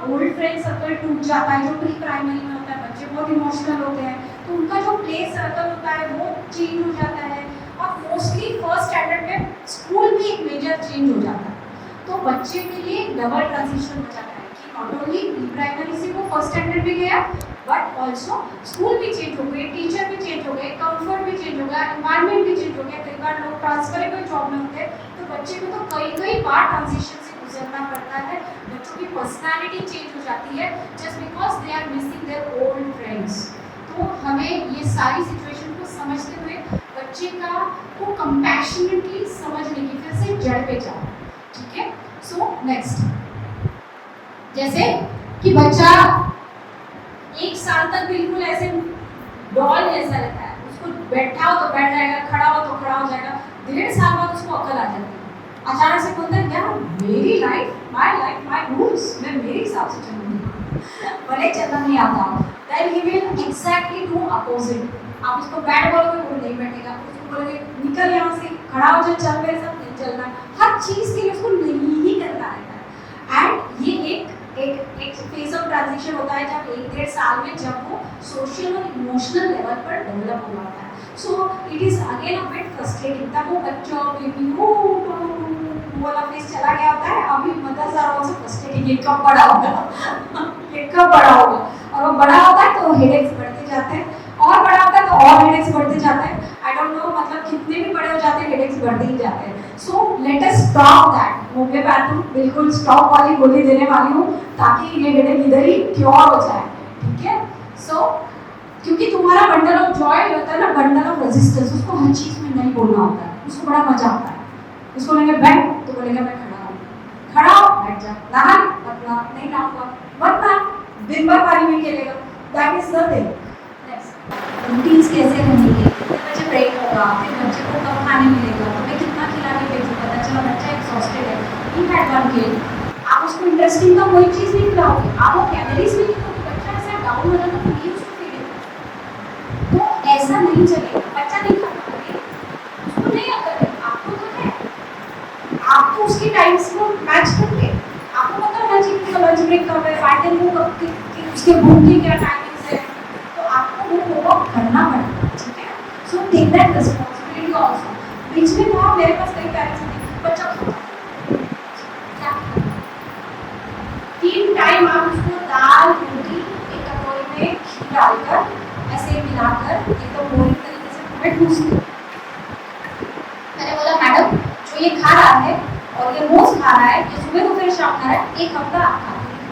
Old friend circle टूट जाता है, जो प्री प्राइमरी में होता है, बच्चे बहुत इमोशनल होते हैं, तो उनका जो प्ले सर्कल होता है वो चेंज हो जाता है। और मोस्टली फर्स्ट स्टैंडर्ड में स्कूल में एक मेजर चेंज हो जाता है, तो बच्चे के लिए डबल ट्रांजिशन हो जाता है कि नॉट ओनली प्री प्राइमरी से वो फर्स्ट स्टैंडर्ड में गया, बट ऑल्सो स्कूल भी चेंज हो गए, टीचर भी चेंज हो गए, कंफर्ट भी चेंज हो गया, एनवायरनमेंट भी चेंज हो गया। कई बार लोग ट्रांसफरेबल जॉब में होते हैं, तो बच्चे को तो कई बार ट्रांजिशन से गुजरना पड़ता है। बच्चों की पर्सनालिटी चेंज हो जाती है just because they are missing their old friends. तो हमें ये सारी सिचुएशन को समझते हुए बच्चे का को कंपैशनेटली समझने की, फिर से जड़ पे जाओ, ठीक है। सो नेक्स्ट, जैसे कि बच्चा 1 साल तक बिल्कुल ऐसे डॉल जैसा रहता है, उसको बैठा हो तो बैठ जाएगा, खड़ा हो तो खड़ा हो जाएगा। 1.5 साल बाद उसको अकल आ जाती है, अचानक से बोलता है यार मेरी लाइफ माय रूल्स, मैं मेरे हिसाब से चलूंगी, भले चलना नहीं आता, then he will exactly do opposite. आप उसको बैठ बोलोगे वो नहीं बैठेगा, उसको बोलोगे निकल यहाँ से, खड़ा हो जा, चल मेरे साथ, नहीं चलना, हर चीज़ के लिए उसको नहीं ही करना रहता है। एंड ये एक फेज ऑफ ट्रांजिशन होता है जब 1-1.5 साल में, जब वो सोशल और इमोशनल लेवल पर डेवलप हो जाता है। So it is again a bit frustrating, तब वो बच्चों बेबी वाला फेज चला गया होता है। अभी मदर्स आर आल्सो फ्रस्ट्रेटिंग, ये कब बड़ा होगा ये कब बड़ा होगा, और वो बड़ा होता है तो हेडेक्स बढ़ते जाते हैं, और बड़ा होता है तो और हेडेक्स बढ़ते जाते हैं। आई डोंट नो, मतलब कितने भी बड़े हो जाते हैं हेडेक्स बढ़ते ही जाते हैं। So let us stop that. Homeopathy बिल्कुल स्टॉप वाली गोली देने वाली हूँ ताकि ये हेडेक इधर ही क्योर हो जाए, ठीक है। सो क्योंकि तुम्हारा बंडल ऑफ जॉय होता है ना, बंडल ऑफ रेजिस्टेंस, उसको हर चीज में नहीं बोलना होता है, उसको बड़ा मजा आता है। उसको बोलेंगे बैठ तो बोलेगा मैं खड़ा हूँ, खड़ा हो बैठ जा, नहा मत नहा, नहीं नहाऊंगा मत नहा, दिन भर पानी में खेलेगा, that is the thing. Next, routines कैसे बनेंगे, बच्चे ब्रेक होगा, फिर बच्चे को कब खाने मिलेगा, तुम्हें कितना खिला के भेजो, पता चला बच्चा एग्जॉस्टेड है, ही हैड वन मील, आप उसको इंटरेस्टिंग का कोई चीज़ नहीं खिलाओगे, आप वो कैलोरीज भी नहीं दोगे, बच्चा ऐसा डाउन हो जाता तो नहीं उसको फीड, तो ऐसा नहीं चलेगा। बच्चा नहीं खाता, उसको नहीं आता है, आपको तो है, आप तो उसकी टाइम्स को मैच करके, आपको पता होना चाहिए कि लंच ब्रेक कब है, फाइनल वो कब की उसके भूख की क्या टाइमिंग्स है, तो आपको वो होमवर्क करना पड़ेगा, ठीक है। So take that responsibility also. बीच में तो मेरे पास कई पेरेंट्स होते, बच्चा क्या 3 टाइम आप उसको दाल रोटी एक कटोरी में घी डालकर ऐसे मिलाकर एकदम बोरिंग तरीके से तुम्हें ठूसते। मैंने बोला मैडम जो ये खा रहा है और ये रोज खा रहा है, ये सुबह दोपहर शाम खा रहा है, 1 हफ्ता आप खा रहे हैं,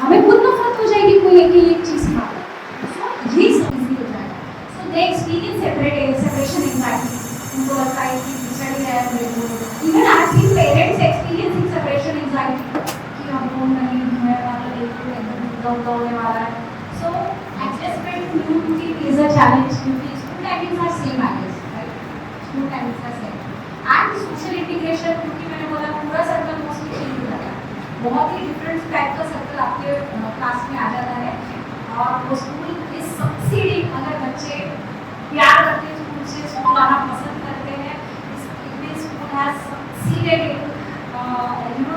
हमें खुद नफरत हो जाएगी कोई एक चीज खा रहा है। सो ये सब इजी हो जाएगा। सो दे एक्सपीरियंस सेपरेशन एंजाइटी, उनको लगता है कि बिछड़ गया है मेरे को। Even I have seen parents experiencing separation anxiety कि अब वो नहीं है वाला बिल्कुल एकदम होने वाला है। So adjustment to new routine is a challenge क्योंकि school timings are same I guess, right, school timings are same. And social integration, क्योंकि मैंने बोला पूरा सर्कल मोस्टली चेंज हो जाता है, बहुत ही डिफरेंट टाइप का सर्कल आपके क्लास में आ जाता है, और वो स्कूल इज सक्सीडिंग। अगर बच्चे प्यार करते हैं स्कूल से, स्कूल आना पसंद करते हैं, school has succeeded in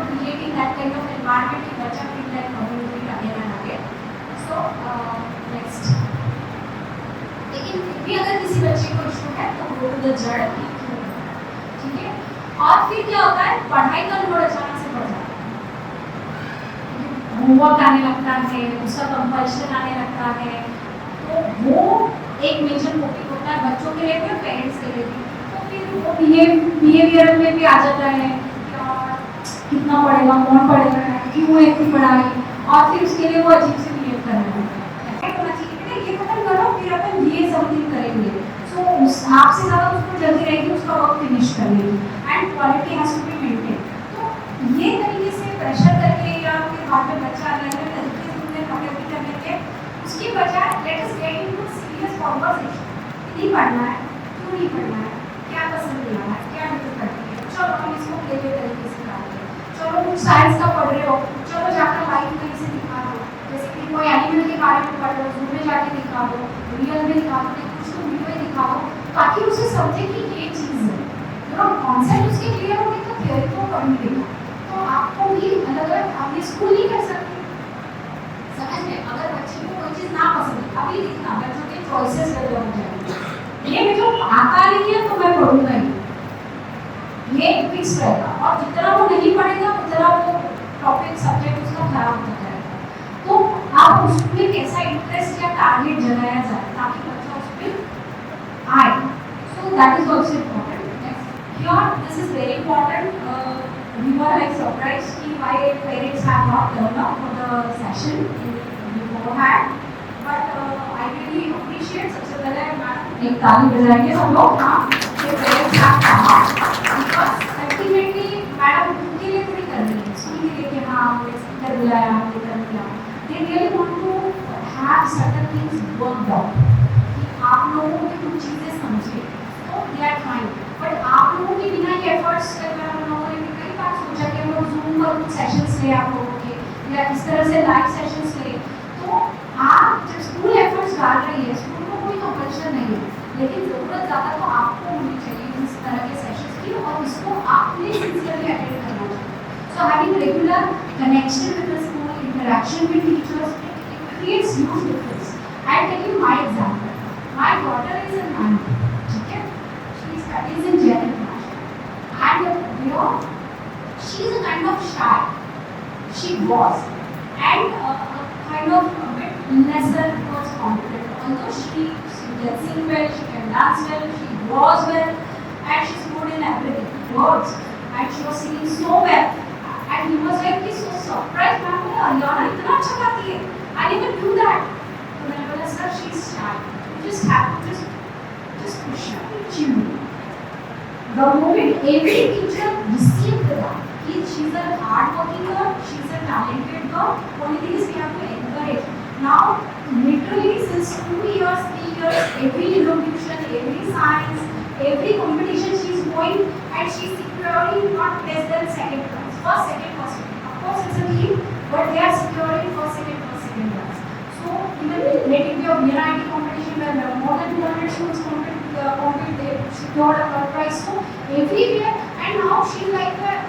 creating that kind of environment कि बच्चा feel like community again and again. So next, लेकिन फिर भी अगर किसी बच्चे को इशू है तो वो द जड़, ठीक है। और फिर क्या होता है, पढ़ाई का लोड अचानक से बढ़ जाता है, होमवर्क आने लगता है, उसका कंपल्शन आने लगता है, तो वो एक मेजर टॉपिक होता है बच्चों के लिए भी और पेरेंट्स के लिए भी। तो फिर वो बिहेवियर में भी आ जाता है कि और कितना पढ़ेगा, कौन पढ़ेगा, क्यों इतनी पढ़ाई, और फिर उसके लिए वो अजीब से बिहेव करना होना चाहिए कि ये खत्म करो फिर अपन ये समथिंग करेंगे। सो आपसे ज़्यादा उसको जल्दी रहेगी उसका वर्क फिनिश करने की, and quality has to be maintain. तो ये तरीके से प्रेशर करके या फिर बाद में बच्चा अलग अलग तरीके से उन्हें पकड़ कर लेंगे, उसकी बजाय let us get into serious conversation. नहीं पढ़ना है, क्यों नहीं पढ़ना है, क्या पसंद नहीं आ रहा है, क्या दिक्कत करती है, चलो हम इसको प्ले तरीके से करेंगे। चलो कुछ साइंस का पढ़ रहे हो, चलो जाकर लाइव कहीं से दिखा दो, जैसे कि कोई एनिमल के बारे में पढ़ लो, जू में जाके दिखा दो, रियल में दिखा दो, कुछ तो वीडियो में दिखा दो, ताकि उसे समझे कि ये चीज़ है। कॉन्सेप्ट उसके क्लियर होंगे तो तैयारी तो कर ही देगा। तो आपको भी अलग अलग, आप ये स्कूल नहीं कर सकते समझ में। अगर बच्चे को कोई चीज़ ना पसंद है, अभी देखना बच्चों के चॉइसेस डेवलप हो जाएंगे। ये जो आता नहीं है तो मैं पढ़ूंगा ही, ये फिक्स रहेगा। और जितना वो नहीं पढ़ेगा उतना वो टॉपिक सब्जेक्ट उसका खराब होता जाएगा। तो आप उसमें कैसा इंटरेस्ट या टारगेट जगाया जाए ताकि बच्चा उसमें आए। So that is also important. Here this is very important. We were like surprise कि why parents have not turn up for the session beforehand, but I really appreciate. सबसे पहले मैडम एक ताली बजाएंगे सब लोग। हाँ, parents have come because ultimately madam उनके लिए थोड़ी कर रही है, स्कूल के लिए कि हाँ हमने स्पीकर बुलाया, हमने कर दिया। They really want to have certain things worked out कि आप लोगों की कुछ चीज़ें समझे, तो दे आर फाइन। बट आप लोगों के बिना ये एफर्ट्स करना, हम लोगों ने भी कई बार सोचा कि हम लोग जूम पर कुछ सेशंस ले आप लोगों के, या इस तरह से लाइव सेशंस ले। तो आप जब स्कूल एफर्ट्स डाल रही है, स्कूल को कोई कंपल्शन नहीं है, लेकिन ज़रूरत ज़्यादा तो आपको होनी चाहिए इस तरह के सेशंस की, और इसको आपने सिंसियरली अटेंड करना चाहिए। So having regular connection with the school, interaction with teachers, it creates huge difference. I tell you my example. My daughter is in 9th, ठीक है, she studies in JN International, and you know she is a kind of shy, she was, and kind of a bit lesser towards confident, although she can sing well, she can dance well, she draws well, and she's good in everything, words, and she was singing so well, and he was like he's so surprised, ma'am Ariana इतना अच्छा गाती है, I never knew that। तो मैंने बोला sir she is shy, you just have to just push her, chill। The moment every teacher received that कि she is a hard working girl, she is a talented girl, only thing is we have to encourage। Now literally since 2 years, 3 years, every elocution, every science, every competition she is going, and she is securing not less than second class, first, second, first. Of course it's a team, but they are securing first, second class। So even let it be a VNIT competition where more than 200 students compete, they secured a first prize। So everywhere, and now she is like an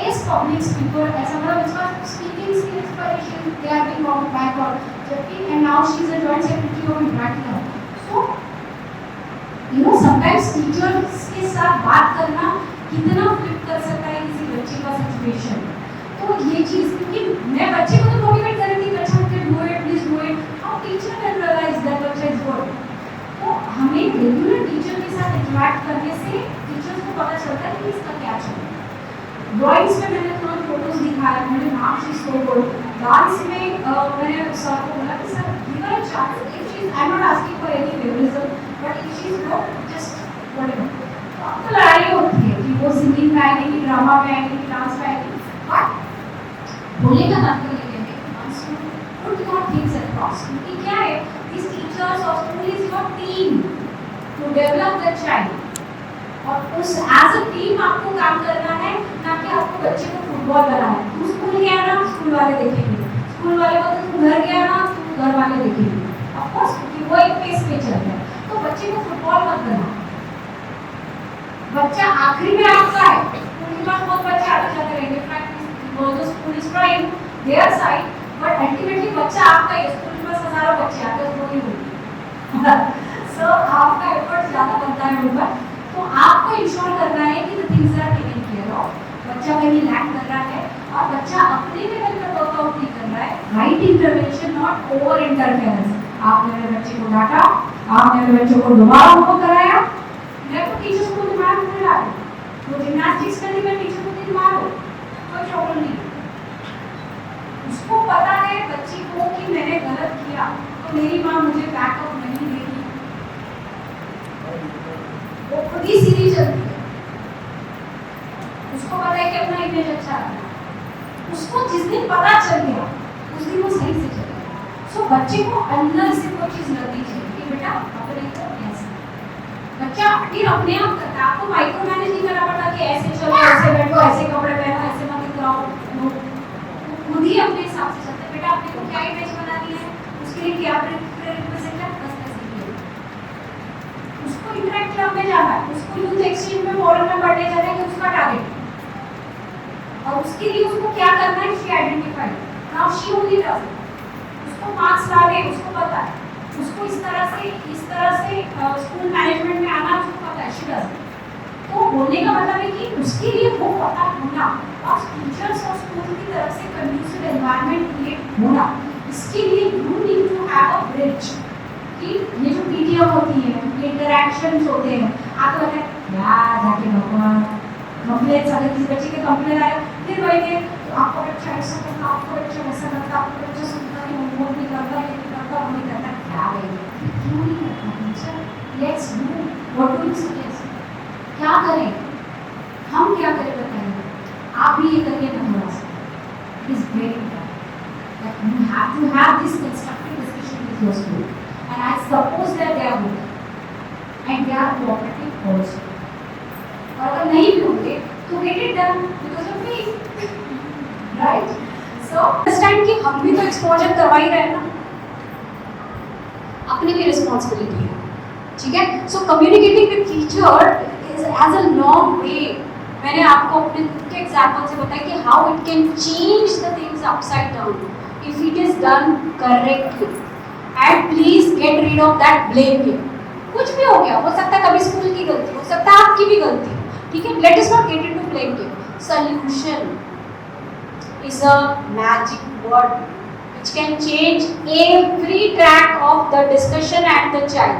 ace public speaker, as a मतलब speaking skill, inspiration, they are being on backward, and now she is a joint secretary of International। So you know sometimes teachers के साथ बात करना कितना flip कर सकता है किसी बच्चे का सिचुएशन। तो ये चीज़, क्योंकि मैं बच्चे को तो मोटिवेट कर रही थी, बच्चा मुझे do it please do it, how teacher can realise that बच्चा इज गुड। तो हमें रेगुलर टीचर के साथ इंटरेक्ट करने से टीचर्स को पता चलता है कि इसका क्या चल रहा है। ड्राइंग्स में मैंने तुरंत फोटोज दिखाया, मैंने नाम शी सो गुड। डांस में मैंने सर को बोला कि sir give her a chance, if she is, I am not asking for any favouritism, but if she is good just whatever. तो अब तो लड़ाई होती है कि वो सिंगिंग में आएगी कि ड्रामा में आएगी कि डांस में आएगी, बट बोलने का तात्पर्य ये है कि once you put your things across, क्योंकि क्या है, these teachers or school is your team to develop the child, और उस एज अ टीम आपको काम करना है, ना कि आपको बच्चे को फुटबॉल बनाना है। तू स्कूल गया ना, स्कूल वाले देखेंगे, स्कूल वाले को तू घर गया ना, तो घर वाले देखेंगे। ऑफ कोर्स क्योंकि वो एक पेस पे चल रहा है, तो बच्चे को फुटबॉल मत बनाओ। बच्चा आखिरी में आपका है, उनके पास बहुत बच्चे आते जाते रहेंगे, तो school is trying their side, but ultimately बच्चा आपका है, स्कूल के पास हजारों बच्चे आते हैं, वो नहीं होगी। सो आपका एफर्ट ज़्यादा बनता है ऊपर। तो आपको इंश्योर करना है कि the things are taken care of. बच्चा कहीं लैक कर रहा है और बच्चा अपने लेवल पर वर्कआउट नहीं कर रहा है, right intervention, not over interference. आपने मेरे बच्चे को डांटा, आपने मेरे बच्चे को दोबारा होमवर्क कराया, मैं तो टीचर्स को दिमाग में ला दूँ, तो जिम्नास्टिक्स करनी मैं टीचर को दिमाग हो, कोई प्रॉब्लम नहीं। उसको पता है बच्ची को कि मैंने गलत किया तो मेरी माँ मुझे बैकअप नहीं देगी, वो खुद ही सीधी चलती है। उसको पता है कि अपना इमेज अच्छा रखना, उसको जिस दिन पता चल गया उस दिन वो सही से चलेगा। सो बच्चे को अंदर से वो चीज़ लगनी चाहिए कि बेटा अपने को ऐसे, बच्चा फिर अपने आप करता है। आपको माइक्रो मैनेज नहीं करना पड़ता कि ऐसे चलो, ऐसे बैठो, ऐसे कपड़े पहनो, ऐसे मत कराओ, खुद ही अपने हिसाब से चलते। बेटा अपने को क्या इमेज बनानी है, उसके लिए क्या प्रेरिक्विजिट है, बस ऐसे ही उसको इंटरेक्ट क्लब में जाना है, उसको यूथ एक्सचेंज में फॉरेन में पढ़ने जाना है कि उसका टारगेट। उसके लिए उसको क्या करना है, she identified, now she only does it. उसको मार्क्स लाने उसको पता है, उसको इस तरह से स्कूल मैनेजमेंट में आना उसको पता है, शी डज इट। तो बोलने का मतलब है कि उसके लिए वो पता होना और टीचर्स और स्कूल की तरफ से कंड्यूसिव एनवायरनमेंट क्रिएट होना, इसके लिए you need to have a bridge. कि ये जो पीटीएम होती है, ये इंटरैक्शंस होते हैं, आप लोग यार जाके भगवान कंप्लेंट्स अगर किसी बच्चे के कंप्लेंट आए फिर वही आपका बच्चा ऐसा करता, आपका बच्चा वैसा करता, आपका बच्चा सुनता नहीं, होमवर्क नहीं करता, ये नहीं करता, वो नहीं करता, क्या है क्यों नहीं करता teacher, let's do what do you suggest, क्या करें, हम क्या करें बताइए, आप भी ये करिए ना थोड़ा सा, it is very important, you have to have this constructive discussion with your student and I suppose that they are good and they are cooperative also, और अगर नहीं भी होंगे तो get it done because of me, right? So understand कि हम भी तो exposure करवा ही रहे हैं ना, अपनी भी responsibility है, ठीक है? So communicating with teacher is as a long way. मैंने आपको अपने खुद के एग्जाम्पल से बताया कि how it can change the things upside down if it is done correctly. And please get rid of that blame game. कुछ भी हो गया, हो सकता है कभी स्कूल की गलती, हो सकता है आपकी भी गलती, ठीक है? Let us not get into blame game. Solution is a magic word which can change every track of the discussion and the child.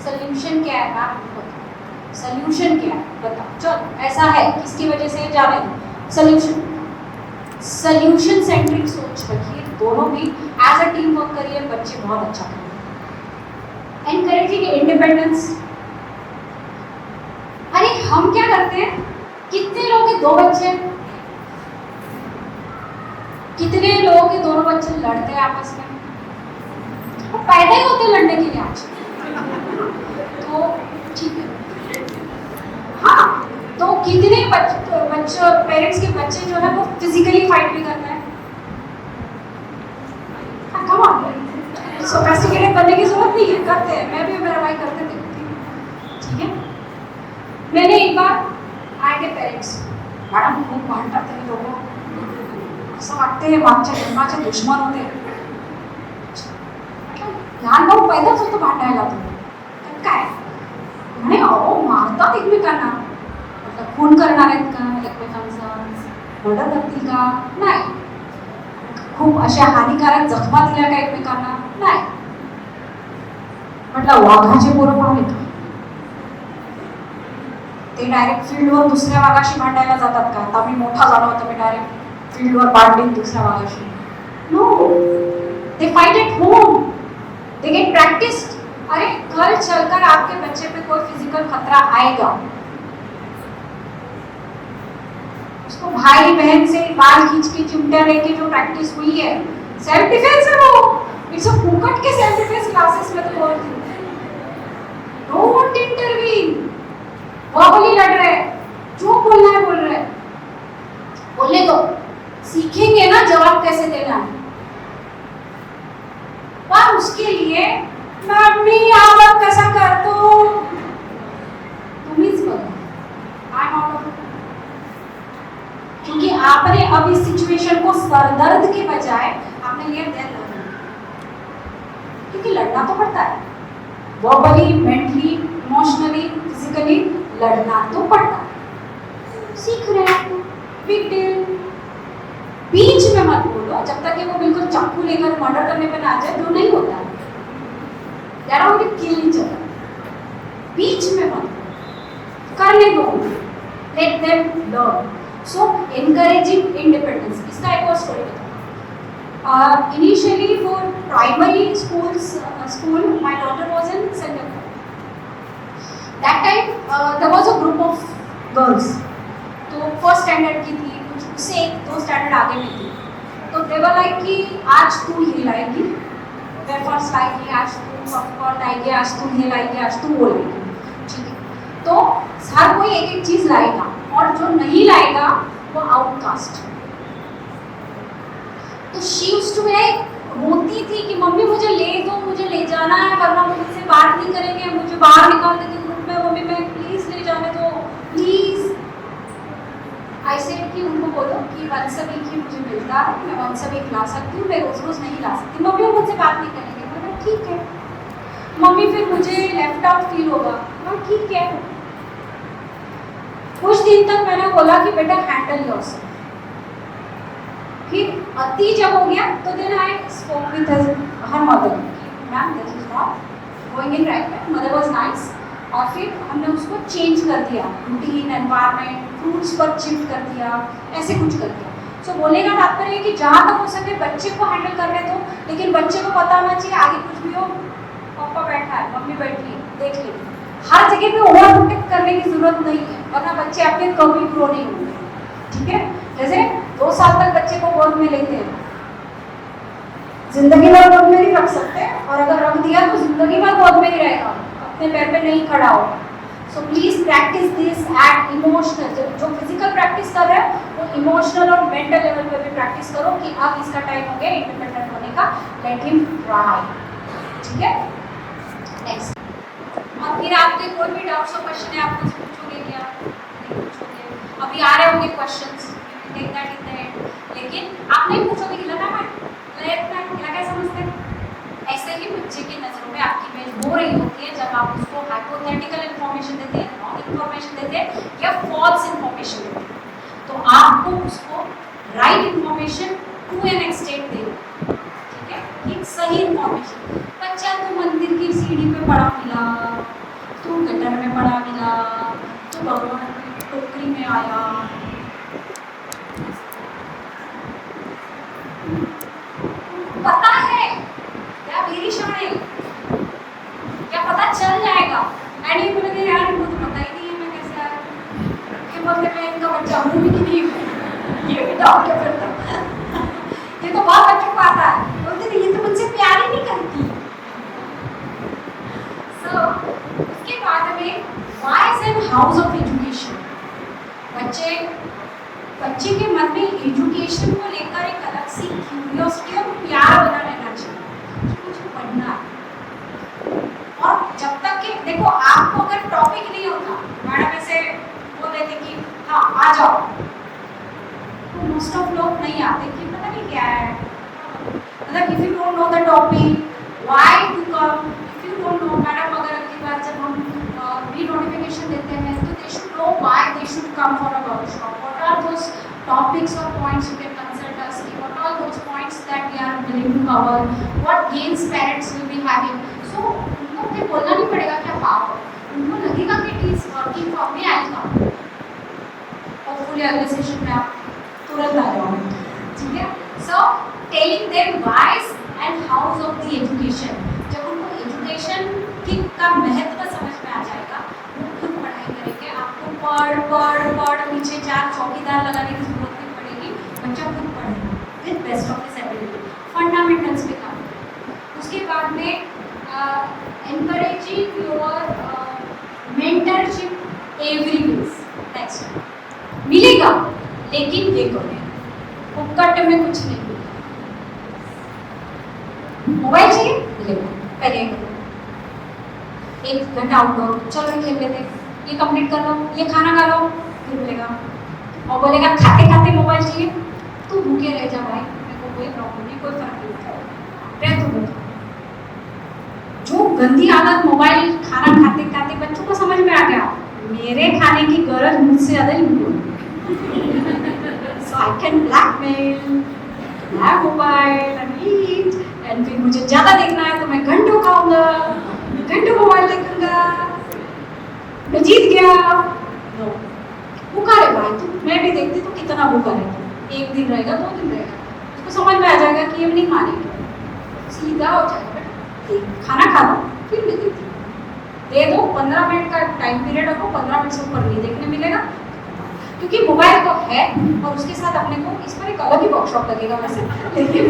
Solution क्या है आप बताओ? Solution क्या है बताओ? चलो ऐसा है किसकी वजह से जाने दो। Solution सेंट्रिक सोच रखिए, दोनों भी एज अ टीम वर्क करिए, बच्चे बहुत अच्छा करेंगे। एनकरेजिंग इंडिपेंडेंस, अरे हम क्या करते हैं, कितने लोगों के दो बच्चे, कितने लोगों के दोनों बच्चे लड़ते हैं आपस में, वो पैदा ही होते लड़ने के लिए आज, तो ठीक है, हाँ, तो कितने बच्चों पेरेंट्स के बच्चे जो है वो फिजिकली फाइट भी करते हैं, सोफिस्टिकेटेड बनने की जरूरत नहीं है, करते हैं, मैं भी मेरा भाई करते थे, ठीक है? मैंने एक बार आए थे पेरेंट्स, मैडम खूप भांडतात तुम्ही लोक, असं वाटते मागच्या जन्माचे दुश्मन होते, लहान भाऊ पैदाच होतो भांडायला, तुम्ही काय म्हणे अहो मारतात एकमेकांना, म्हटलं खून करणार आहेत का एकमेकांचा, मर्डर करतील का, नाही, खूप अशा हानिकारक जखमा दिल्या का एकमेकांना, नाही, म्हटलं वाघाचे पोरं पाहिले का, ते डायरेक्ट फील्डवर दुसऱ्या वाघाशी भांडायला जातात का, आता मी मोठा झालो होता मी डायरेक्ट फील्डवर भांडीन दुसऱ्या वाघाशी, no, they fight at home, they get practice. अरे कल चलकर आपके बच्चे पे कोई फिजिकल खतरा आएगा, उसको भाई बहन से बाल खींच के चिमटा लेके जो प्रैक्टिस हुई है, सेल्फ डिफेंस है वो, इट्स अ फुकट के सेल्फ डिफेंस क्लासेस में तो बोल रही, डोंट इंटरवीन, वर्बली लड़ रहे, जो बोलना है बोल रहे, बोलने दो, सीखेंगे ना जवाब कैसे देना है, पर उसके लिए मम्मी यावर कसा करतो तुम्हीच बघा, आई एम आउट ऑफ, क्योंकि आपने अब इस सिचुएशन को सरदर्द के बजाय आपने लिया दिल लड़ना, क्योंकि लड़ना तो पड़ता है, वर्बली, मेंटली, इमोशनली, फिजिकली लड़ना तो पड़ता है, सीख रहे हैं, बिग डील, बीच में मत बोलो, जब तक कि वो बिल्कुल चाकू लेकर मर्डर करने पे ना आ जाए, तो नहीं होता है, they are only kill each other, बीच में मत करने दो, let them learn, so encouraging independence, इसका एक और स्टोरी बताऊँ, initially for primary schools, school my daughter was in Center, that time there was a group of girls, तो first standard की थी, उससे एक दो स्टैंडर्ड आगे में थी, तो they were like कि आज तू ये लाएगी, वेफर्स लाएगी, आज तू पॉपकॉर्न लाएगी, आज तू ये लाएगी, आज तू वो लाएगी, ठीक है? तो हर कोई एक एक चीज लाएगा और जो नहीं लाएगा वो आउटकास्ट। तो शी यूज्ड टू रोती थी कि मम्मी मुझे ले दो, मुझे ले जाना है, वरना मुझसे बात नहीं करेंगे, मुझे बाहर निकाल देंगे ग्रुप में, मम्मी मैं प्लीज ले जाने दो प्लीज। आई सेड कि उनको बोलो कि वंस अ वीक ही मुझे मिलता है, मैं वंस अ वीक ला सकती हूँ, मैं रोज़ रोज़ नहीं ला सकती। मम्मी वो मुझसे बात नहीं करेंगे, मैंने ठीक है। मम्मी फिर मुझे लेफ्ट आउट फील होगा, मैं ठीक है। कुछ दिन तक मैंने बोला कि बेटा हैंडल योरसेल्फ। फिर अति जब हो गया तो then I spoke with her mother, ma'am this is not going in right way. Mother was nice, और फिर हमने उसको चेंज कर दिया, रूटीन एनवायरनमेंट, फ्रूट्स पर शिफ्ट कर दिया, ऐसे कुछ कर दिया। सो बोलने का तात्पर्य है कि जहाँ तक हो सके बच्चे को हैंडल करने दो, लेकिन बच्चे को पता होना चाहिए आगे कुछ भी हो पापा बैठा है, मम्मी बैठी है, देख लेंगे। हर जगह पे ओवर प्रोटेक्ट करने की जरूरत नहीं है, वरना बच्चे आपके कभी ग्रो नहीं होंगे। ठीक है, जैसे 2 साल तक बच्चे को गोद में लेते हैं, जिंदगी भर गोद में नहीं रख सकते, और अगर रख दिया तो जिंदगी भर गोद में ही रहेगा, अपने पैर पे नहीं खड़ा होगा। So please practice this eight emotional, जो फिजिकल प्रैक्टिस कर रहे हैं वो इमोशनल और मेंटल लेवल पे भी प्रैक्टिस करो कि अब इसका टाइम हो गया इंडिपेंडेंट होने का, लेट हिम ट्राई। ठीक है, नेक्स्ट। और फिर आपके कोई भी डाउट्स और क्वेश्चन है आप मुझसे पूछोगे क्या? नहीं पूछोगे, अभी आ रहे होंगे questions, take that in the end. लेकिन आप नहीं पूछोगे कि लगा मैं क्या समझते हैं, ऐसे ही बच्चे की नज़रों में आपकी इमेज हो रही होती है जब आप उसको हाइपोथेटिकल इन्फॉर्मेशन देते हैं, रॉन्ग इन्फॉर्मेशन देते हैं या फॉल्स इन्फॉर्मेशन देते हैं, तो आपको उसको right information to an extent देना। ठीक है, एक सही इन्फॉर्मेशन। बच्चा तो मंदिर की सीढ़ी पे पड़ा मिला, तो गटर में पड़ा मिला, तो भगवान की टोकरी में आया, पता है क्या मेरी शान है, क्या पता चल जाएगा। एंड ये बोले यार इनको तो पता ही नहीं है मैं कैसे आया, ये बोलते मैं इनका बच्चा हूँ भी कि नहीं हूँ, ये भी डाउट क्या करता ये तो बहुत बच्चों को आता है, बोलते नहीं ये तो मुझसे प्यार ही नहीं करती। सो उसके बाद में wise and house of education, बच्चे के मन में एजुकेशन को लेकर एक अलग सी क्यूरियोसिटी और प्यार बना रहना चाहिए कि मुझे पढ़ना है। और जब तक कि देखो आपको अगर टॉपिक नहीं होता, मैडम ऐसे बोल देते कि हाँ आ जाओ, तो मोस्ट ऑफ लोग नहीं आते कि पता नहीं क्या है, मतलब if you don't know the topic why to come, if you don't know, madam अगर अगली बार जब हम री नोटिफिकेशन देते हैं तो they should know why they should come for a workshop, what are those topics or points you can consult us, what all those points that we are willing to cover, what gains parents will be having. So उनको ये बोलना नहीं पड़ेगा कि आप आओ, उनको लगेगा कि it is working for me, I will come. Hopefully अगले सेशन में आप तुरंत आ जाओगे। ठीक है, so telling them whys and hows of the education, जब उनको एजुकेशन का महत्व समझ में आ जाएगा वो खुद पढ़ाई करेंगे, आपको पढ़ पीछे 4 चौकीदार लगाने की जरूरत नहीं पड़ेगी, बच्चा खुद पढ़ेगा with best of his ability, fundamentals पे काम। उसके बाद में encouraging your mentorship every week. Next मिलेगा लेकिन ये करें, फुक्कट में कुछ नहीं मिलेगा। मोबाइल चाहिए मिलेगा, पहले 1 घंटा आउटडोर, चलो खेल लेते, ये कंप्लीट कर लो, ये खाना खा लो, फिर मिलेगा। और बोलेगा खाते खाते मोबाइल चाहिए, तू भूखे रह जा भाई, मेरे को कोई प्रॉब्लम नहीं, कोई फर्क नहीं पड़ता, रह तू भूखा। जो गंदी आदत मोबाइल खाना खाते खाते बच्चों को समझ में आ गया, मेरे खाने की गरज मुझसे ज़्यादा इनको, so I can blackmail, have mobile and eat, and फिर मुझे ज़्यादा देखना है तो मैं घंटों खाऊंगा, घंटों मोबाइल देखूंगा, मैं जीत गया। नो, भूखा रहे भाई तू, मैं भी देखती तो कितना भूखा रहता, 1 दिन रहेगा 2 दिन रहेगा, उसको समझ में आ जाएगा कि ये नहीं खाने, सीधा हो जाएगा, खाना खा लो फिर भी देखती दे दो, 15 मिनट का टाइम पीरियड रखो, 15 मिनट से ऊपर नहीं देखने मिलेगा, क्योंकि मोबाइल तो है और उसके साथ अपने को इस पर एक अलग ही वर्कशॉप लगेगा वैसे, लेकिन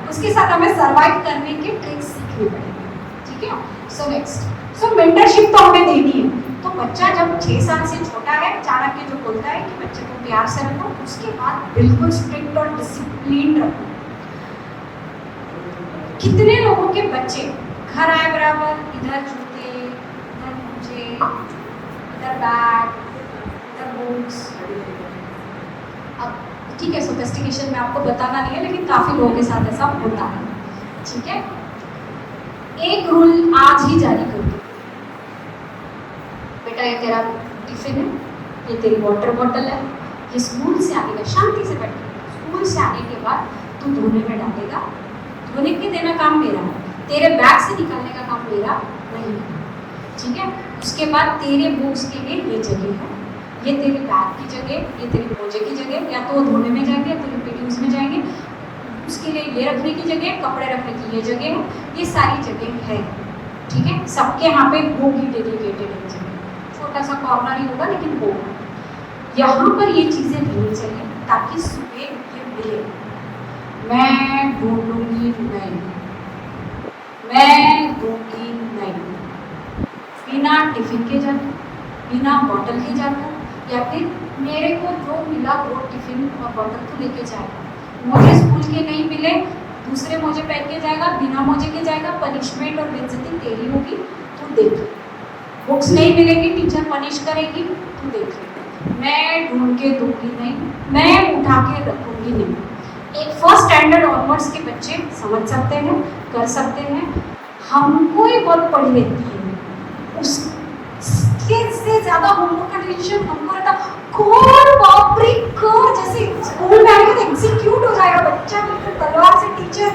उसके साथ हमें सर्वाइव करने के ट्रिक्स सीखनी पड़ेगी। ठीक है, सो नेक्स्ट, सो मेंटरशिप तो हमें देनी है, तो बच्चा जब 6 साल से छोटा है, चाणक्य जो बोलता है कि बच्चे को प्यार से रखो, उसके बाद बिल्कुल स्ट्रिक्ट और डिसिप्लिन रखो। कितने लोगों के बच्चे घर आए बराबर इधर जूते, इधर मोजे, इधर बैग, इधर बुक्स, ठीक है, सोफिस्टिकेशन में आपको बताना नहीं है, लेकिन काफ़ी लोगों के साथ ऐसा होता है, ठीक है। एक रूल आज ही जारी कर दो, बेटा ये तेरा टिफिन है, ये तेरी वाटर बॉटल है, ये स्कूल से आने का, शांति से बैठ, स्कूल से आने के बाद तू धोने में डालेगा, धोने के देना काम मेरा है, तेरे बैग से निकालने का काम मेरा नहीं है, ठीक है। उसके बाद तेरे बुक्स के लिए ये जगह है, ये तेरे बैग की जगह, ये तेरी मोजे की जगह, या तो वो धोने में जाएंगे या तो रिपीट यूज में जाएंगे, उसके लिए ये रखने की जगह, कपड़े रखने की ये जगह है, ये सारी जगह है, ठीक है। सबके यहाँ पे होगी डेडिकेटेड जगह, छोटा सा कॉर्नर ही होगा लेकिन होगा, यहाँ पर ये चीज़ें रहनी चाहिए ताकि सुबह ये मिले। मैं ढूंढूंगी नहीं, मैं दूंगी नहीं, बिना टिफिन के जाता, बिना बॉटल के जाता, या फिर मेरे को जो मिला वो टिफिन और बॉटल तो लेके जाएगा, मुझे स्कूल के नहीं मिले दूसरे मोजे पहन के जाएगा, बिना मोजे के जाएगा, पनिशमेंट और बेइज्जती तेरी होगी, तू देख। बुक्स नहीं मिलेगी, टीचर पनिश करेगी, तू देख ले। मैं ढूंढ के दूंगी नहीं, मैं उठा के रखूंगी नहीं। एक फर्स्ट स्टैंडर्ड ऑनवर्ड्स के बच्चे समझ सकते हैं, कर सकते हैं, हमको ही बहुत पढ़ लेती है, उसके से ज़्यादा होमवर्क का टेंशन हमको रहता, कौन बापरी कर, जैसे स्कूल में आएगा तो एग्जीक्यूट हो जाएगा बच्चा, बिल्कुल तलवार से, टीचर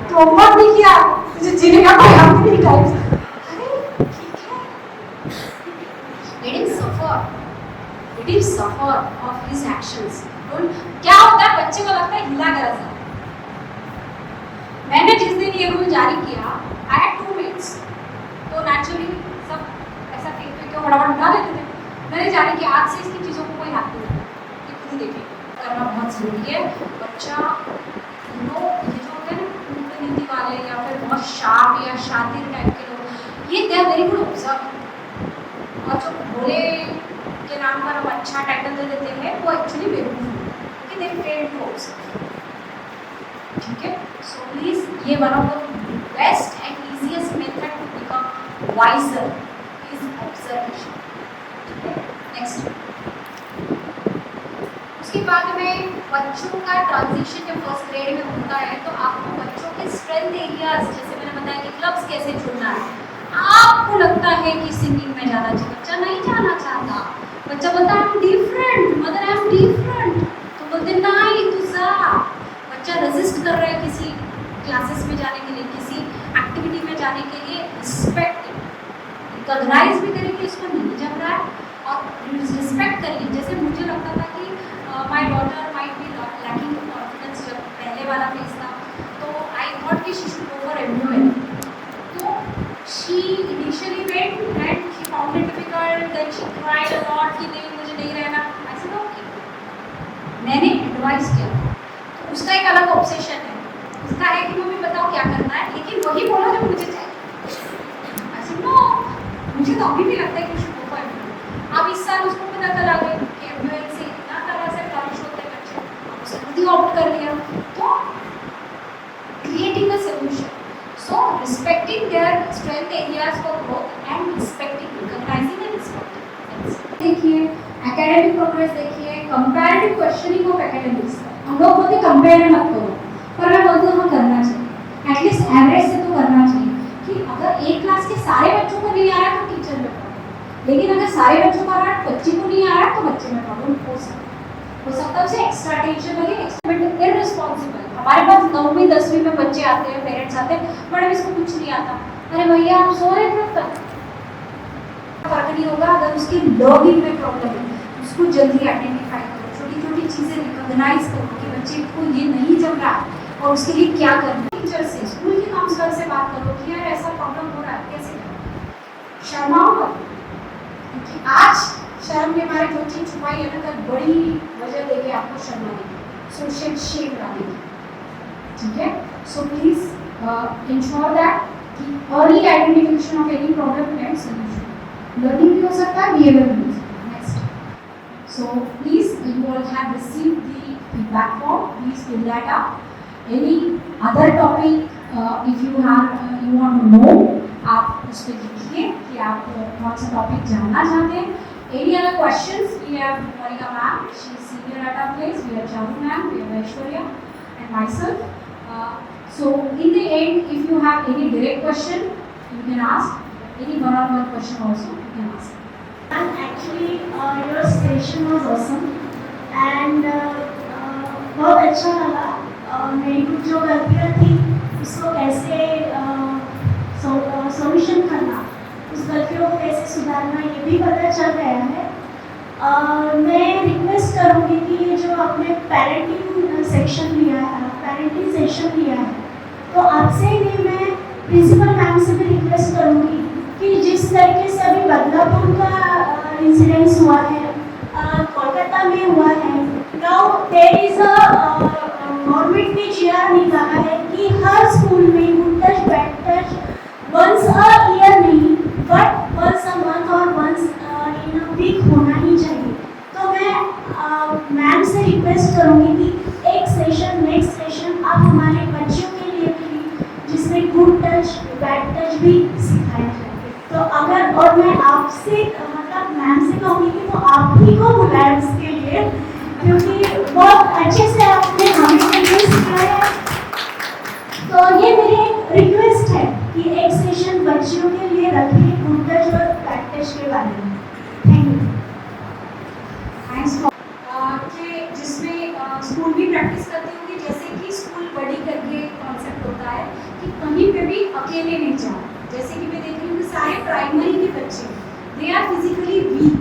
तो होमवर्क नहीं किया, तुझे जीने का कोई हक नहीं टाइम। अरे ठीक है, let him suffer of his actions। क्या होता है, बच्चे को लगता है हिला गया था। मैंने जिस दिन ये रूल जारी किया, I had 2 minutes, तो नेचुरली सब ऐसा फेंक के फटाफट उठा लेते थे। मैंने जारी किया, आज से इसकी चीज़ों को कोई हाथ नहीं लगाता, ये खुद ही देखिए, करना बहुत ज़रूरी है। बच्चा लोग ये जो होते हैं ना नीति वाले या फिर बहुत शार्प या शातिर टाइप के लोग, ये they are very good observe, और जो भोले के नाम पर हम अच्छा टाइटल दे देते हैं वो एक्चुअली बेवकूफ़ है, क्योंकि दे फेल टू ऑब्जर्व, ठीक है। सो प्लीज़ ये one of the best and easiest method to become wiser is observation. Next, उसके बाद में बच्चों का ट्रांजिशन जब फर्स्ट ग्रेड में होता है तो आपको बच्चों के स्ट्रेंथ एरियाज, जैसे मैंने बताया कि क्लब्स कैसे चुनना है। आपको लगता है कि सिंगिंग में जाना चाहिए, बच्चा नहीं जाना चाहता, बच्चा बोलता है I am different, mother I am different, तो बोलते नहीं तू जा। बच्चा रेजिस्ट कर रहा है किसी क्लासेस में जाने के लिए, किसी एक्टिविटी में जाने के लिए, रिस्पेक्ट रिकॉग्नाइज भी करेंगे इसको नहीं जम रहा है और रिस्पेक्ट करिए। जैसे मुझे लगता था कि my daughter might be lacking confidence, जब पहले वाला फेज था तो आई थॉट कि she should go for everywhere, तो she initially went and she found it difficult, then she cried a lot कि नहीं मुझे नहीं रहना। आई सेड ओके, मैंने एडवाइस किया, तो उसका एक अलग ऑब्सेशन है, उसका है कि मम्मी बताओ क्या करना है, लेकिन वही बोलो जो मुझे चाहिए। आई सेड नो, मुझे तो अभी भी लगता है कि शुड गो फॉर एवरीवेयर। अब इस साल उसको पता चला गया कि एवरीवेयर से इतना तरह से फ्लरिश होते हैं बच्चे, अब उसने खुद ही ऑप्ट कर लिया। तो creating a solution, so respecting their strength areas for growth and respecting, recognising and respecting. देखिए एकेडमिक प्रोग्रेस, देखिए कंपैरेटिव क्वेश्चनिंग ऑफ एकेडमिक्स। हम लोग बोलते कंपेयर मत करो, पर मैं बोलती हूँ हाँ करना चाहिए, एटलीस्ट एवरेज से तो करना चाहिए कि अगर एक क्लास के सारे बच्चों को नहीं आ रहा तो टीचर में प्रॉब्लम, लेकिन अगर सारे बच्चों को आ रहा है, बच्चे को नहीं आ रहा तो बच्चे में प्रॉब्लम हो सकता है। उसे एक्स्ट्रा टेंशन लगे, एक्सपेक्ट इररिस्पॉन्सिबल। हमारे पास 9वीं 10वीं में बच्चे आते हैं, पेरेंट्स आते हैं, मैडम इसको कुछ नहीं आता, अरे भैया आप सो रहे थे तब, फर्क नहीं होगा। अगर उसकी लर्निंग में प्रॉब्लम है उसको जल्दी आइडेंटिफाई करो, छोटी छोटी चीज़ें रिकॉग्नाइज करो कि बच्चे को ये नहीं जम रहा और उसके लिए क्या करना। टीचर से, स्कूल के काउंसलर से बात करो कि यार ऐसा प्रॉब्लम हो रहा है, कैसे करें। शर्माओ मत, क्योंकि आज शर्म के मारे जो चीज़ छुपाई है ना, तो बड़ी वजह देके आपको शर्मा देगी, सोशल शेम डालेगी, ठीक है। सो प्लीज इंश्योर दैट कि early identification of any problem and solution. Learning भी हो सकता है, बिहेवियर भी हो सकता है। Next, so please you all have received the feedback form, please fill that up. Any other topic if you want to know, आप उस पर लिखिए कि आप कौन सा टॉपिक जानना चाहते हैं। Any other questions? We have Monica ma'am, she is senior at our place. We have Charu ma'am, we have Aishwarya, and myself. So in the end, if you have any direct question, you can ask. Any one-on-one question also, you can ask. And actually, your session was awesome. And बहुत अच्छा लगा मेरी कुछ जो गलतियाँ थी उसको कैसे सॉल्यूशन करना, उस गलतियों को कैसे सुधारना, ये भी पता चल गया है। मैं रिक्वेस्ट करूँगी कि ये जो आपने पेरेंटिंग सेशन लिया है तो आपसे भी मैं प्रिंसिपल मैम से भी रिक्वेस्ट करूँगी कि जिस तरीके से अभी बदलापुर का इंसिडेंस हुआ है, कोलकाता में हुआ है, now there is a government ने जीआर निकाला है कि हर स्कूल में good touch bad touch once a year नहीं बट वंस अ मंथ और वंस इन अ वीक होना ही चाहिए। तो मैं मैम से रिक्वेस्ट करूँगी कि एक सेशन नेक्स्ट सेशन आप हमारे बच्चों के लिए भी जिसमें गुड टच बैड टच भी सिखाया जाए। तो अगर और मैं आपसे मतलब मैम से कहूँगी कि वो आप ही को बुलाए उसके लिए, क्योंकि बहुत अच्छे से आपने हमें रिक्वेस्ट किया है। तो ये मेरी एक रिक्वेस्ट है कि एक सेशन बच्चियों के लिए रखिए गुड टच और बैड टच के बारे में। Thank you. थैंक्स कि जिसमें स्कूल भी प्रैक्टिस करती होंगी, जैसे कि स्कूल बड़ी करके कॉन्सेप्ट होता है कि कहीं पे भी अकेले नहीं जाओ। जैसे कि मैं देख रही हूँ कि सारे प्राइमरी के बच्चे दे आर फिजिकली वीक,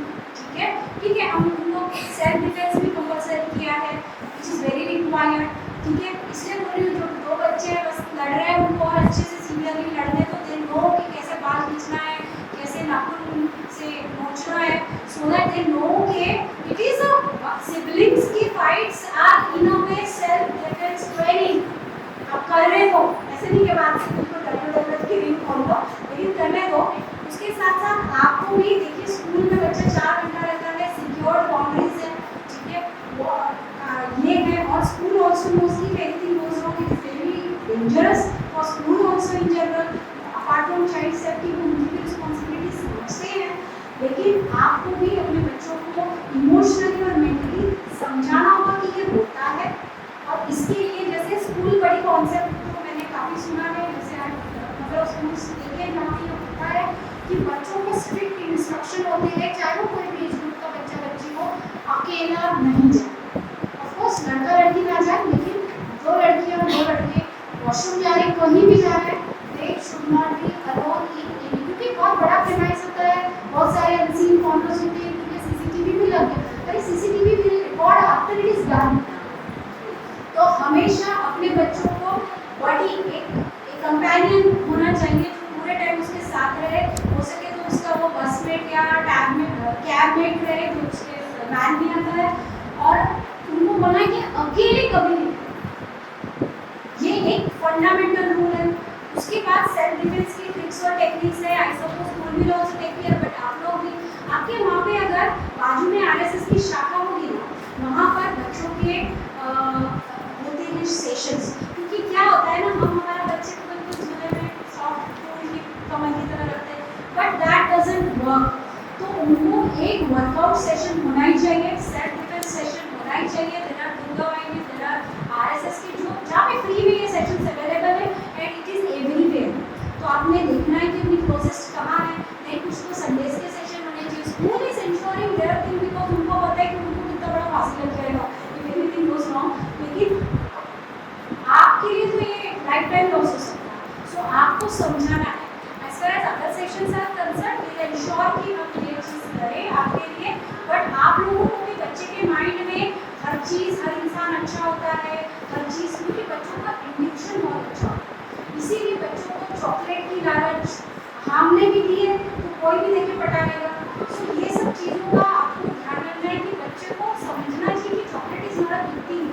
ठीक है, हम उनको सेल्फ डिफेंस भी कंपलसरी किया है विच इज़ वेरी रिक्वायर्ड, ठीक है। इसलिए बोल रही हूँ जो दो बच्चे हैं बस लड़ रहे हैं, उनको और अच्छे से सीनियरली लड़ने तो दे नो कि कैसे बाल खींचना है, कैसे नाखून से नोचना है, सो दैट दे नो के इट इज अ सिबलिंग्स की fights are in a way self defence training. आप कर रहे हो, ऐसे नहीं के बाद से उनको डर के रिंग खोलो, लेकिन करने दो। उसके साथ साथ आपको भी देखिए स्कूल में बच्चा 4 घंटा रहता है, सिक्योर्ड बाउंड्रीज है, ठीक है, वो ये है। और school also mostly anything goes wrong it is very dangerous for school also in general. Apart from child safety वो उनकी भी रिस्पॉन्सिबिलिटी समझते हैं, लेकिन आपको भी अपने बच्चों को इमोशनली और मेंटली समझाना होगा कि ये होता है। और इसके लिए जैसे स्कूल बड़ी कॉन्सेप्ट तो मैंने काफ़ी सुना है, जैसे मतलब स्कूल्स देखे जहाँ पे होता है कि बच्चों को स्ट्रिक्ट इंस्ट्रक्शन होते हैं, चाहे वो कोई भी एज ग्रुप का बच्चा बच्ची हो, अकेला नहीं जाए। ऑफकोर्स लड़का लड़की ना जाए, लेकिन दो लड़कियाँ दो लड़के वॉशरूम जा रहे कहीं भी जा रहे हैं, they should not be alone in any, क्योंकि बहुत बड़ा प्रेमाइस होता है, बहुत सारे अनसीन कॉर्नर्स होते हैं, क्योंकि सीसीटीवी भी लग गया। अरे CCTV will record after it is done. तो हमेशा अपने बच्चों को बड़ी एक कंपेनियन होना चाहिए जो पूरे टाइम उसके साथ रहे, हो सके तो उसका वो बसमेट या कैबमेट रहे जो उसके मैन भी आता है, और उनको बोलना कि अकेले कभी नहीं। ये एक फंडामेंटल रूल है। उसके बाद सेल्फ डिफेंस की ट्रिक्स और टेक्निक्स है, आई सपोज स्कूल भी लोग टेक केयर, बट आप लोग भी आपके वहाँ पे अगर बाजू में आरएसएस की शाखा होगी ना, वहाँ पर बच्चों के होते हैं सेशंस, क्योंकि क्या होता है ना, हम हमारा बच्चे को बिल्कुल झूले में सॉफ्ट फूल की कमर की तरह रखते हैं, बट दैट डजंट वर्क। तो उनको एक वर्कआउट सेशन होना ही चाहिए, सेल्फ डिफेंस सेशन होना ही चाहिए। There are Durgavahini, there are RSS की जो जहाँ पे फ्री में ये सेशंस अवेलेबल है एंड इट इज एवरीवेयर। तो आपने देखना है कि उनकी प्रोसेस कहाँ है। नहीं कुछ तो संडेज के सेशन होने चाहिए। School is ensuring there thing because उनको पता है कि उनको कितना बड़ा फांसी लग जाएगा इफ एनीथिंग गोज रॉन्ग, लेकिन आपके लिए तो ये लाइफ टाइम लॉस हो सकता है। सो आपको समझाना है। As far as other sessions are concern, we ensure कि हम ये चीज़ करें आपके लिए, बट आप लोगों को भी बच्चे के माइंड में हर चीज़, हर इंसान अच्छा होता है, हर चीज़, क्योंकि बच्चों का इंड्यूशन बहुत अच्छा होता है। इसीलिए बच्चों को चॉकलेट की लालच हमने भी दी है तो कोई भी देखे पटा लेगा। सो ये सब चीज़ों का आपको ध्यान रखना है कि बच्चे को समझना चाहिए कि chocolate is not a big thing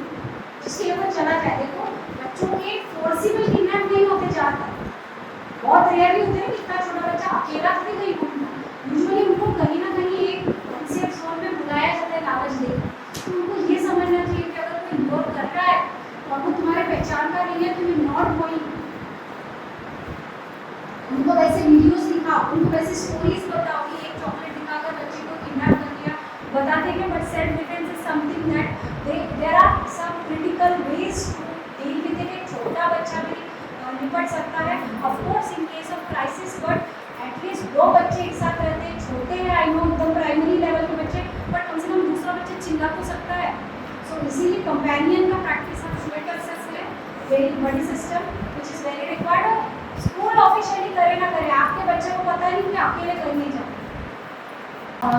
जिसके लिए वो चला जाए। देखो बच्चों के फोर्सिबल किडनैप नहीं होते ज़्यादातर, बहुत रेयरली होते हैं कि इतना छोटा बच्चा अकेला थोड़ी कहीं घूमता। यूजुअली उनको कहीं ना कहीं एक अनसेफ जोन में बुलाया जाता है लालच देकर। तो उनको ये समझना चाहिए कि अगर कोई इग्नोर कर रहा है और वो तुम्हारे पहचान का नहीं है तो यू नॉट गोइंग। उनको वैसे वीडियोस दिखाओ, उनको वैसे स्टोरीज बताओ कि एक चॉकलेट दिखाकर बच्चे को किडनैप कर निपट सकता है, of course in case of crisis, but at least 2 बच्चे एक साथ रहते हैं, छोटे हैं, आई नो एकदम प्राइमरी लेवल के बच्चे, बट कम से कम दूसरा बच्चा चिल्ला तो सकता है। सो इसीलिए कंपेनियन का प्रैक्टिस हम शुरू कर सकते हैं, वेरी बड़ी system which is very required. School officially करे ना करे, आपके बच्चे को पता नहीं कि अकेले कहीं नहीं जाओ।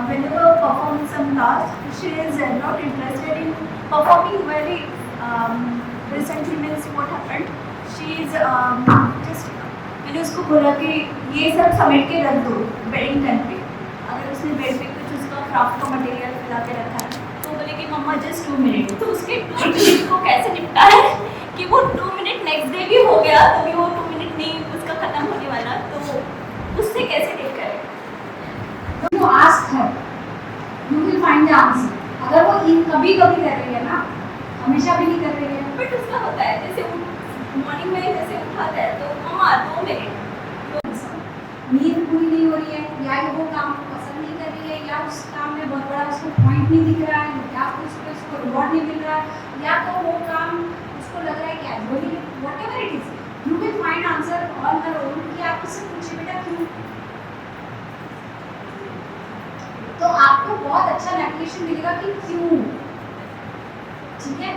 Whenever performing some task, she is not interested in performing very recently means what happened. She is just मैंने उसको बोला कि ये सब समेट के रख दो बेडिंगटन पे। अगर उसने बेड पे कुछ उसका क्राफ्ट का मटेरियल फैला के रखा है तो बोले कि मम्मा जस्ट 2 मिनट, तो उसके 2 मिनट को कैसे निपटा है कि वो 2 मिनट नेक्स्ट डे भी हो गया तो भी वो 2 मिनट नहीं उसका ख़त्म होने वाला, तो उससे कैसे डील करें? You ask her, you will find the answer. अगर वो कभी कभी कर रही है ना, हमेशा भी नहीं कर रही है, बट उसका होता है जैसे मॉर्निंग में जैसे उठाता है तो मम्मा 2 मिनट, नींद पूरी नहीं हो रही है, या ये वो काम को पसंद नहीं कर रही है, या उस काम में बहुत बड़ा उसको पॉइंट नहीं दिख रहा है, या फिर उसको रिवॉर्ड नहीं मिल रहा है, या तो वो काम उसको लग रहा है कि वही what ever it is, you will find answer on her own कि आप उससे पूछे बेटा क्यों। तो आपको बहुत अच्छा नेविगेशन मिलेगा कि क्यों, ठीक है।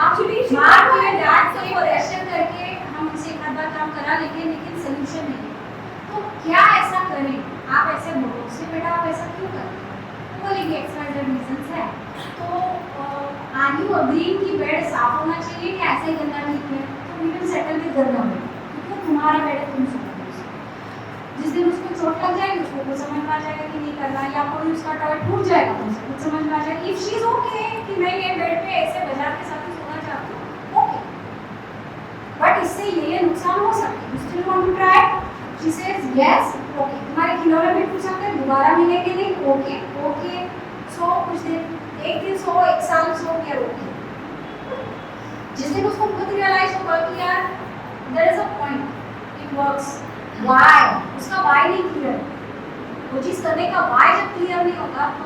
एक्चुअली स्मार्ट में डांट से प्रेशर करके हम इसे एक बार काम करा लेंगे, लेकिन सोल्यूशन नहीं है। तो क्या ऐसा करें, आप ऐसे बोलो उससे बेटा आप ऐसा क्यों करें, तो बोलेंगे एक्सवाइजेड रीजंस है। तो आर यू अग्रीइंग कि बेड साफ होना चाहिए कि ऐसे ही गंदा ठीक है, तो वी विल सेटल विद गंदा बेड, क्योंकि तुम्हारा बेड है, तुम सोचो। जिस दिन उसको चोट लग जाएगी उसको कुछ समझ में आ जाएगा कि नहीं करना, या कोई उसका टॉय टूट जाएगा तो उसे कुछ समझ में आ जाएगा, इफ शी इज ओके कि मैं ये बेड पे ऐसे बाजार के साथ ही सोना चाहती हूँ, ओके, बट इससे ये नुकसान हो सकता है। You still want to try, she says yes, okay, तुम्हारे खिलौने भी टूट सकते हैं, दोबारा मिलेंगे नहीं, ओके ओके, सो कुछ दिन एक दिन सो, एक साल सो के ओके। जिस दिन उसको खुद रियलाइज होगा कि यार there is a point, it works, why, उसका वाई नहीं क्लियर, वो चीज़ करने का वाई जब क्लियर नहीं होगा तो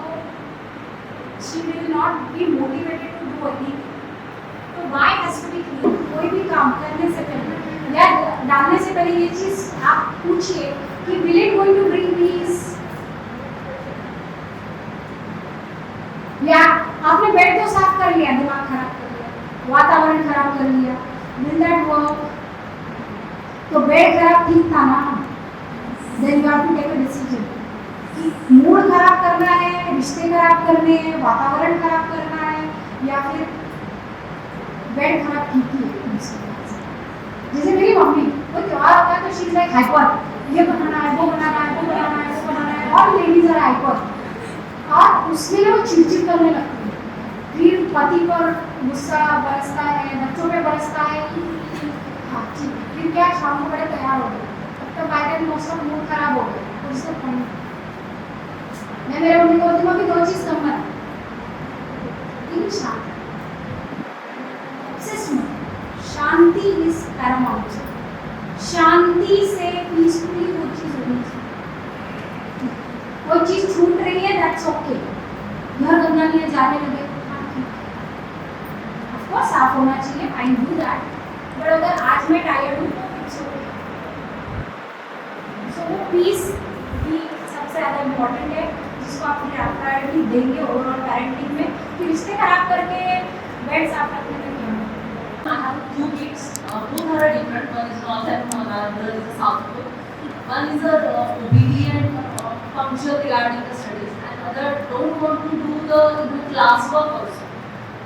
she will not be motivated to do anything. तो why has to be clear. कोई भी काम करने से पहले या डालने से पहले ये चीज़ आप पूछिए कि will it going to bring peace, या आपने बेड तो साफ कर लिया, दिमाग खराब कर लिया, वातावरण खराब कर लिया, विल दैट वर्क? तो बेड खराब ठीक था ना, then you have to take a decision कि मूड खराब करना है, रिश्ते खराब करने हैं, वातावरण खराब करना है, या फिर बेड खराब ठीक ही है। जैसे मेरी मम्मी कोई त्योहार होता है तो शी इज लाइक हाइपर, ये बनाना है, वो बनाना है, वो बनाना है, वो बनाना है, और लेडीज आर हाइपर, और उसमें वो चिड़चिड़ करने लगती है, फिर पति पर गुस्सा बरसता है, बच्चों पे बरसता है, हाँ ठीक, फिर क्या शाम को बड़े तैयार हो गए, तब तक बाय टाइम मौसम मूड खराब हो गया, तो इससे पॉइंट मैं मेरे मम्मी को बोलती हूँ कि 2 चीज़ कम है, 3 शांति, शांति इज पैरामाउंट, शांति से पीसफुली वो चीज़ होनी चाहिए। कोई चीज़ छूट रही है दैट्स ओके, घर गंदा नहीं है, जाने लगे, हाँ ठीक है, ऑफ कोर्स साफ होना चाहिए, आई डू दैट, बट अगर आज मैं टायर्ड हूँ तो इट्स ओके। सो वो पीस भी सबसे ज़्यादा इम्पोर्टेंट है, जिसको आप प्रायोरिटी देंगे ओवरऑल पेरेंटिंग में, कि रिश्ते खराब करके बेड साफ रखने में क्या। I have 2 kids. Both are different. One is north and another is the south pole. One is obedient, punctual regarding the studies, and other don't want to do the class work also.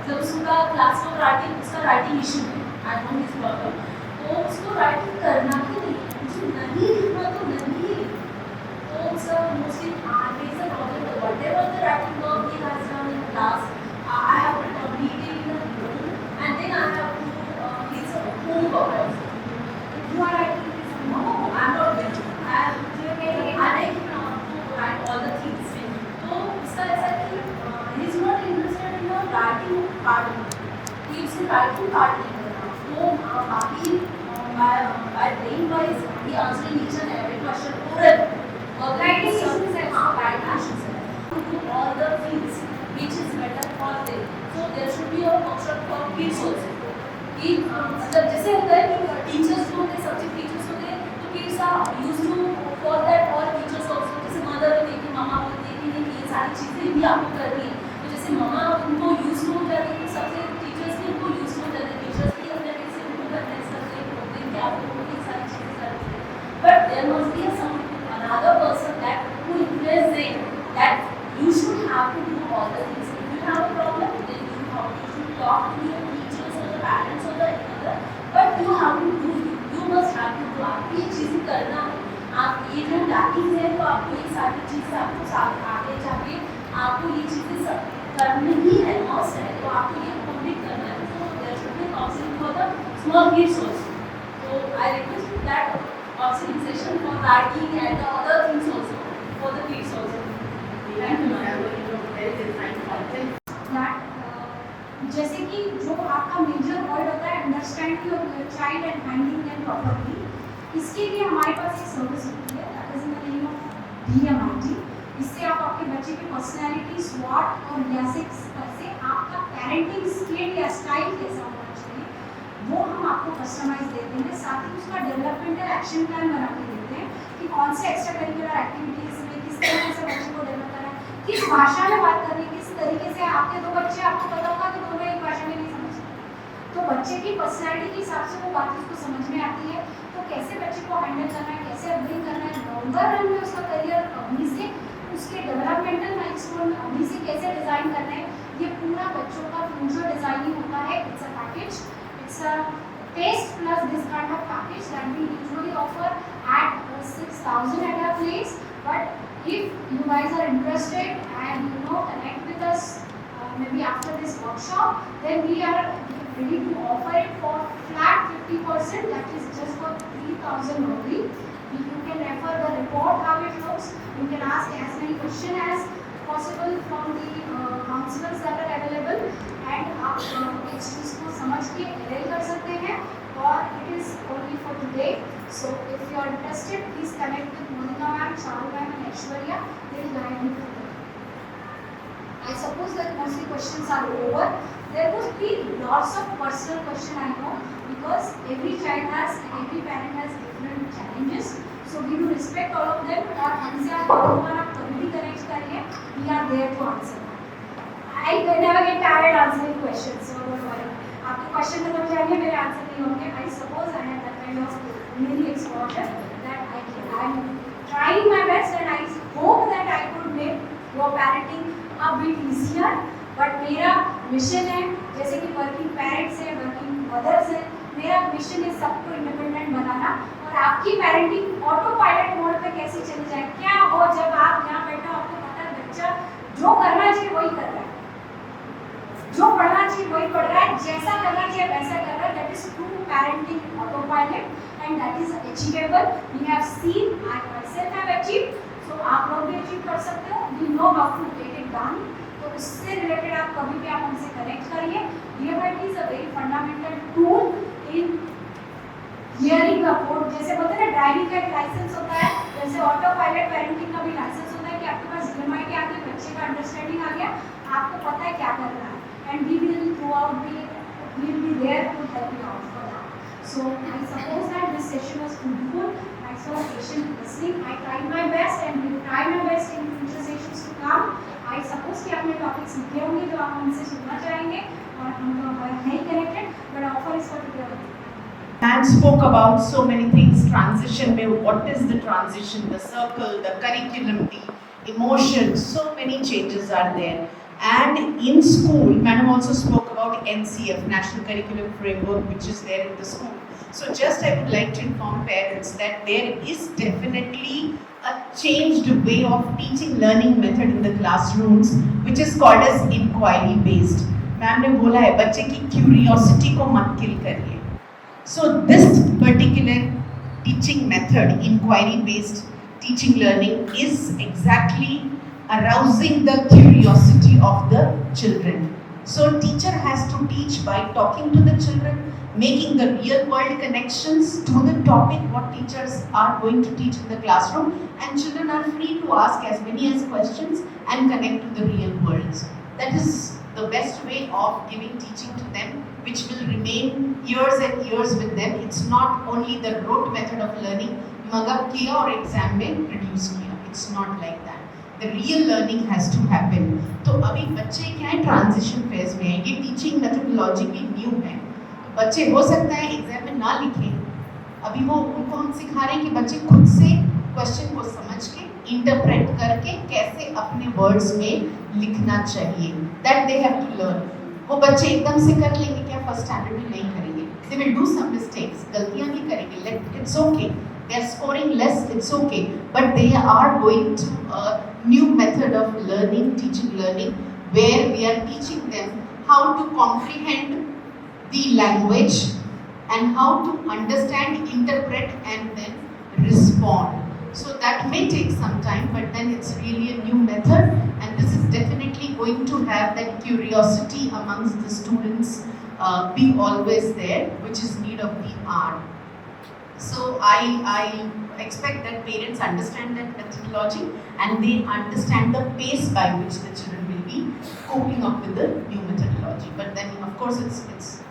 जब उसका class work writing, उसका writing issue है, I know this problem, तो उसको writing करना ही नहीं, मुझे नहीं लिखना तो नहीं लिखना, तो उसका mostly is a problem. Whatever the writing work he has done in class, I have to complete it in a room, and then I have to his homework also. You are writing this? No, I am not doing it. I like him to write all the things. तो उसका ऐसा कि he is not interested in the writing part. He is writing part नहीं करना. तो बाकी by brain wise he answering each and every question orally. Writing issues है. Writing issues है. To do all the things which is better for them. So there should be a workshop for kids also. कि मतलब जैसे होता है कि teachers जो होते हैं, सब्जेक्ट टीचर्स चीज़ें आपको आगे जाके आपको ये चीज़ें करनी ही है, मस्ट है, तो आपको ये कंप्लीट करना है. So there should be counseling for the small kids also. So I request that counseling session for writing and the other things also for the kids also. Thank you, ma'am. that जैसे कि जो आपका major word होता है understand your child and handling them properly, इसके लिए हमारे पास एक सर्विस होती है that is in the name of DMIT. इससे आप आपके बच्चे की पर्सनैलिटी, स्वॉट और बेसिक्स से आपका पेरेंटिंग स्किल या स्टाइल कैसा होना चाहिए वो हम आपको कस्टमाइज देते हैं. साथ ही उसका डेवलपमेंटल एक्शन प्लान बना के देते हैं कि कौन से एक्स्ट्रा करिकुलर एक्टिविटीज़ में किस तरह से बच्चे को डेवलप करना है, किस भाषा में बात करनी है, किस तरीके से. आपके दो बच्चे, आपको पता होगा कि दोनों एक भाषा में नहीं समझते, तो बच्चे की पर्सनैलिटी के हिसाब से वो बात उसको समझ में आती है. तो कैसे बच्चे को हैंडल करना है, कैसे अपब्रिंग करना है, लॉन्गर रन में उसका करियर अभी से, उसके डेवलपमेंटल माइलस्टोन अभी से कैसे डिज़ाइन करना है, ये पूरा बच्चों का फ्यूचर डिज़ाइनिंग होता है. It's a package, it's a test plus this kind of package that we usually offer at 6,000 at our place. But if you guys are interested and connect with us maybe after this workshop, then we are ready to offer it for flat 50%, that is just for 3,000 only. You can refer the report how it looks. You can ask as many questions as possible from the counselors that are available, and आप इस चीज़ को समझ के avail कर सकते हैं. और it is only for today. So if you are interested, please connect with Monica ma'am, Charul ma'am and Aishwarya. They will guide you further. I suppose that mostly questions are over. There would be lots of personal questions, I know, because every child has and every parent has different challenges. So we do respect all of them. और हमसे आप बार-बार आप कभी भी connect करिए. We are there to answer. I never get tired answering questions, so don't worry. आपके question खत्म हो जाएंगे, मेरे आंसर नहीं होंगे. I suppose I have that kind of really exposure that I am trying my best, and I hope that I could make your parenting a bit easier. But मेरा mission है, जैसे कि वर्किंग पेरेंट्स हैं, working mothers हैं, मेरा mission है सबको independent बनाना. और आपकी पेरेंटिंग ऑटो पायलट मोड पे कैसे चली जाए, क्या हो जब आप यहाँ बैठे हो, आपको पता है बच्चा जो करना चाहिए वही कर रहा है, जो पढ़ना चाहिए वही पढ़ रहा है, जैसा करना चाहिए वैसा कर रहा है. That is true parenting autopilot and that is achievable. We have seen, I myself have achieved, सो आप लोग भी अचीव कर सकते हो. We know how to get it done. तो उससे रिलेटेड आप कभी भी आप हमसे कनेक्ट करिए. DMIT is a very fundamental tool in hearing the code. जैसे बोलते हैं ना ड्राइविंग का एक लाइसेंस होता है, वैसे ऑटो पायलट पेरेंटिंग का भी लाइसेंस होता है कि आपके पास DMIT आ गया, बच्चे का अंडरस्टैंडिंग आ गया, आपको पता है क्या करना है. And we will throughout we will be there to help you out for that. So I suppose that this session was fruitful. Thanks for patient listening. I tried my best and will try my best in future sessions to come. I suppose कि आपने topic सीखे होंगे जो आप हमसे सुनना चाहेंगे, और हम तो हमारे हैं connected, but offer is for today. And spoke about so many things. Transition में what is the transition, the circle, the curriculum, the emotions, so many changes are there. And in school, Madam also spoke about NCF, National Curriculum Framework, which is there in the school. So just I would like to inform parents that there is definitely a changed way of teaching learning method in the classrooms, which is called as inquiry based. Ma'am ने बोला है बच्चे की curiosity को मत kill करिए. So this particular teaching method, inquiry based teaching learning, is exactly arousing the curiosity of the children. So teacher has to teach by talking to the children, making the real world connections to the topic what teachers are going to teach in the classroom, and children are free to ask as many as questions and connect to the real world. That is the best way of giving teaching to them, which will remain years and years with them. It's not only the rote method of learning, magab kiya और exam में reduce किया. It's not like that. The real learning has to happen. तो अभी बच्चे क्या है transition phase में है, ये टीचिंग मेथोडोलॉजी भी न्यू है. तो बच्चे हो सकता है एग्जाम में ना लिखें, अभी वो उनको हम सिखा रहे हैं कि बच्चे खुद से क्वेश्चन को समझ के इंटरप्रेट करके कैसे अपने वर्ड्स में लिखना चाहिए. That they have to learn. वो बच्चे एकदम से कर लेंगे क्या, फर्स्ट स्टैंडर्ड में नहीं करेंगे. They will do some mistakes, गलतियां भी करेंगे, let it's okay. They are scoring less, it's okay, but they are going to new method of learning, teaching learning, where we are teaching them how to comprehend the language and how to understand, interpret and then respond. So that may take some time, but then it's really a new method, and this is definitely going to have that curiosity amongst the students be always there, which is need of the hour. So I expect that parents understand that methodology and they understand the pace by which the children will be coping up with the new methodology. But then of course it's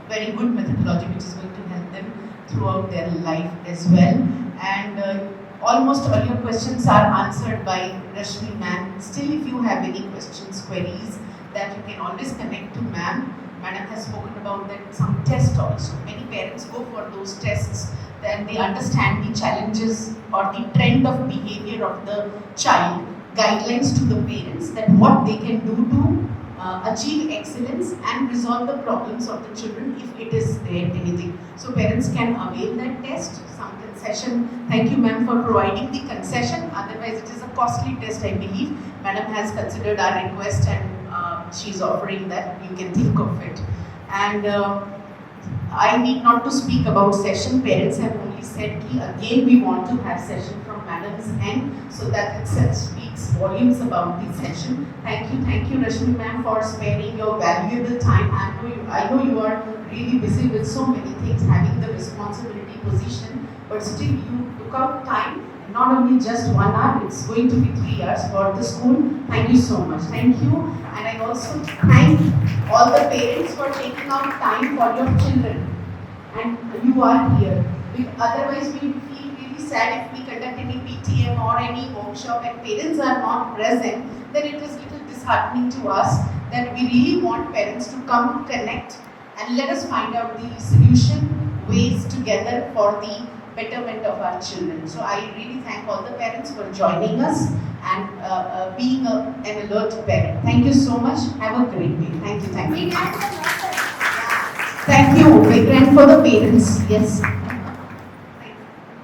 very good methodology which is going to help them throughout their life as well. And almost all your questions are answered by Rashmi ma'am. Still, if you have any questions, queries, that you can always connect to ma'am. Madam has spoken about that some tests also. Many parents go for those tests, then they understand the challenges or the trend of behavior of the child, guidelines to the parents that what they can do to achieve excellence and resolve the problems of the children if it is there anything. So parents can avail that test, some concession. Thank you ma'am for providing the concession, otherwise it is a costly test I believe. Madam has considered our request and she's offering that, you can think of it. And I need not to speak about session, parents have only said again we want to have session from madam's end, so that itself speaks volumes about the session. Thank you Rashmi ma'am for sparing your valuable time. I know you are really busy with so many things, having the responsibility position, but still you took out time. Not only just 1 hour, it's going to be 3 hours for the school. Thank you so much. Thank you. And I also thank all the parents for taking out time for your children. And you are here. Otherwise, we feel really sad if we conduct any PTM or any workshop and parents are not present, then it is little disheartening to us that we really want parents to come, connect and let us find out the solution, ways together for the betterment of our children. So I really thank all the parents for joining us and being an alert parent. Thank you so much. Have a great day. Thank you. We had a lot of Thank you. Big hand for the parents. Yes.